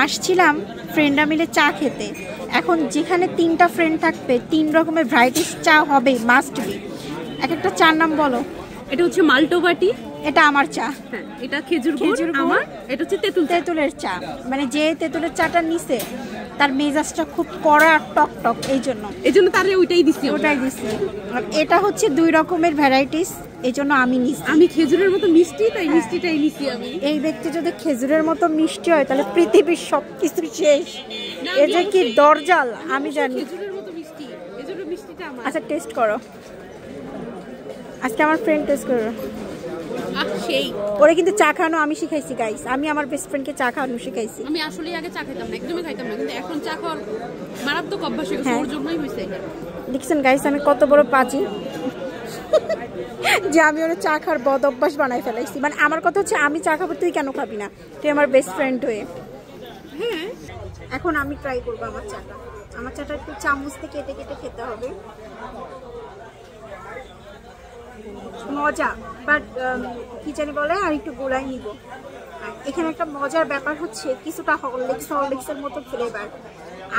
আসছিলাম ফ্রেন্ডরা মিলে চা খেতে। এখন যেখানে 3টা ফ্রেন্ড থাকবে 3 রকমের ভ্যারাইটিস চা হবে, মাস্ট বি। এক একটা চার নাম বলো। এটা হচ্ছে মাল্টো বাটি, এটা আমার চা। হ্যাঁ এটা খেজুর গুড় আমার, এটা হচ্ছে তেঁতুলের চা। মানে যে তেঁতুলের চাটা নিছে তার মেজাজটা খুব কড়া টক টক, এই জন্য তারে ওইটাই দিছি। আর এটা হচ্ছে 2 রকমের ভ্যারাইটিস, এই জন্য আমি নিছি। আমি খেজুরের মতো মিষ্টি, তাই মিষ্টিটাই নিছি আমি। এই ব্যক্তি যদি খেজুরের মতো মিষ্টি হয় তাহলে পৃথিবীর সবকিছু শেষ। এই যে কি দরজাল আমি জানি। খেজুরের মতো মিষ্টি, এজন্য মিষ্টিটা আমার। আচ্ছা টেস্ট করো, আজকে আমার ফ্রেন্ড টেস্ট করো। সেই ওরে কিন্তু চা খাওয়ানো আমি শিখাইছি গাইস, আমি আমার বেস্ট ফ্রেন্ডকে চা খাওয়ানো শিখাইছি। আমি আসলে আগে চা খাইতাম না, একদমই খাইতাম না, কিন্তু এখন চা খাওয়ার মারাত্মক অভ্যাস হয়ে গেছে, ওর জন্যই হইছে এটা। দেখছেন গাইস আমি কত বড় পাজি যে আমি ওর চা খাওয়ার বদ অভ্যাস বানাই ফেলাইছি। মানে আমার কথা হচ্ছে আমি চা খাবো, তুই কেন খাবি না? তুই আমার বেস্ট ফ্রেন্ড হয়ে। হ্যাঁ এখন আমি ট্রাই করবো আমার চাটা। আমার চাটা একটু চামচ থেকে কেটে কেটে খেতে হবে। মজা, বাট কি জানি বলে, আর একটু গোলাই নিব। এখানে একটা মজার ব্যাপার হচ্ছে কিছুটা হরলিক্সের মতো ফ্লেভার।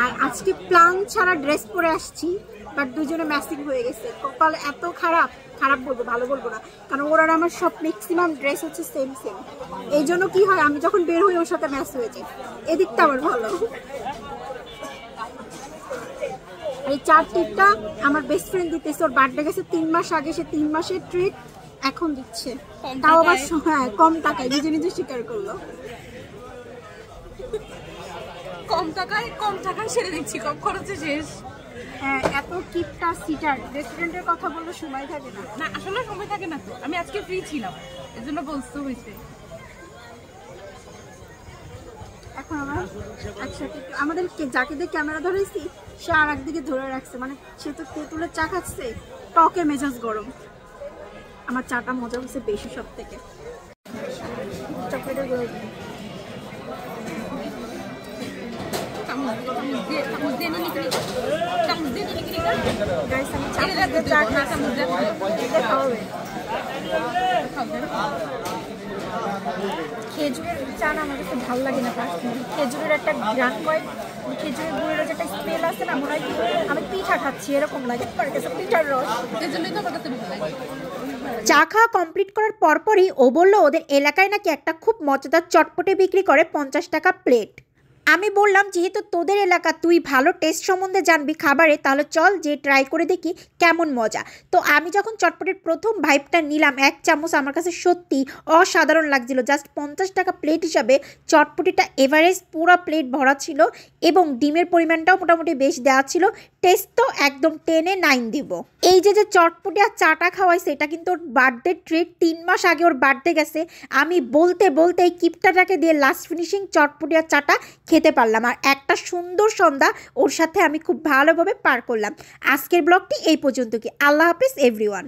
আর আজকে প্লান ছাড়া ড্রেস পরে আসছি, বাট দুজনে ম্যাচিং হয়ে গেছে। কপাল এত খারাপ, খারাপ বলবো ভালো বলবো না, কারণ ওর আর আমার সব ম্যাক্সিমাম ড্রেস হচ্ছে সেম। এই জন্য কি হয়, আমি যখন বের হই ওর সাথে ম্যাচ হয়ে যায়, এদিকটা আমার ভালো। এই চার ট্রিটটা আমার বেস্ট ফ্রেন্ড দিতেছে, ওর বার্থডে গেছে 3 মাস আগে, সে 3 মাসের ট্রিট এখন দিচ্ছে, তাও আবার হ্যাঁ কম টাকায়, নিজে নিজে স্বীকার করলো। কম টাকায় সেরে দিচ্ছি, কম খরচে শেষ। হ্যাঁ এত কিপটা সিটার, রেস্টুরেন্টের কথা বললে সময় থাকে না। না আসলে সময় থাকে না তো, আমি আজকে ফ্রি ছিলাম, এজন্য বলতে হয়েছে। এখন আমরা একসাথে আমাদের যাকে দিয়ে ক্যামেরা ধরেছি সে আর একদিকে ধরে রাখছে, মানে সে তো তেঁতুলের চা খাচ্ছে, টকে মেজাজ গরম। আমার চাটা মজা হচ্ছে বেশি সব থেকে। চকলেটের গুঁড়ো খেজুরের চা না আমার কাছে ভালো লাগে না। খেজুরের একটা গ্রান কয়েক, খেজুরের গুড়ের যেটা স্মেল আছে না, মনে হয় আমি পিঠা খাচ্ছি এরকম লাগে, পিঠার রস। এজন্যই তো আমার কাছে ভালো লাগে। চা খাওয়া কমপ্লিট করার পরপরই ও বললো ওদের এলাকায় নাকি একটা খুব মজাদার চটপটে বিক্রি করে 50 টাকা প্লেট। আমি বললাম যেহেতু তোদের এলাকা তুই ভালো টেস্ট সম্বন্ধে জানবি খাবারে, তাহলে চল যে ট্রাই করে দেখি কেমন মজা। তো আমি যখন চটপটের প্রথম ভাইবটা নিলাম 1 চামচ, আমার কাছে সত্যি অসাধারণ লাগছিল। জাস্ট 50 টাকা প্লেট হিসাবে চটপটিটা এভারেজ পুরো প্লেট ভরা ছিল এবং ডিমের পরিমাণটাও মোটামুটি বেশ দেওয়া ছিল। টেস্ট তো একদম 10 এ 9 দিব। এই যে চটপটি আর চাটা খাওয়াইছে এটা কিন্তু ওর বার্থডে ট্রিট, 3 মাস আগে ওর বার্থডে গেছে। আমি বলতে বলতে এই কিপটাটাকে দিয়ে লাস্ট ফিনিশিং চটপটি আর চাটা খেতে পারলাম, আর একটা সুন্দর সন্ধ্যা ওর সাথে আমি খুব ভালোভাবে পার করলাম। আজকের ব্লগটি এই পর্যন্ত কি। আল্লাহ হাফেজ এভরিওয়ান।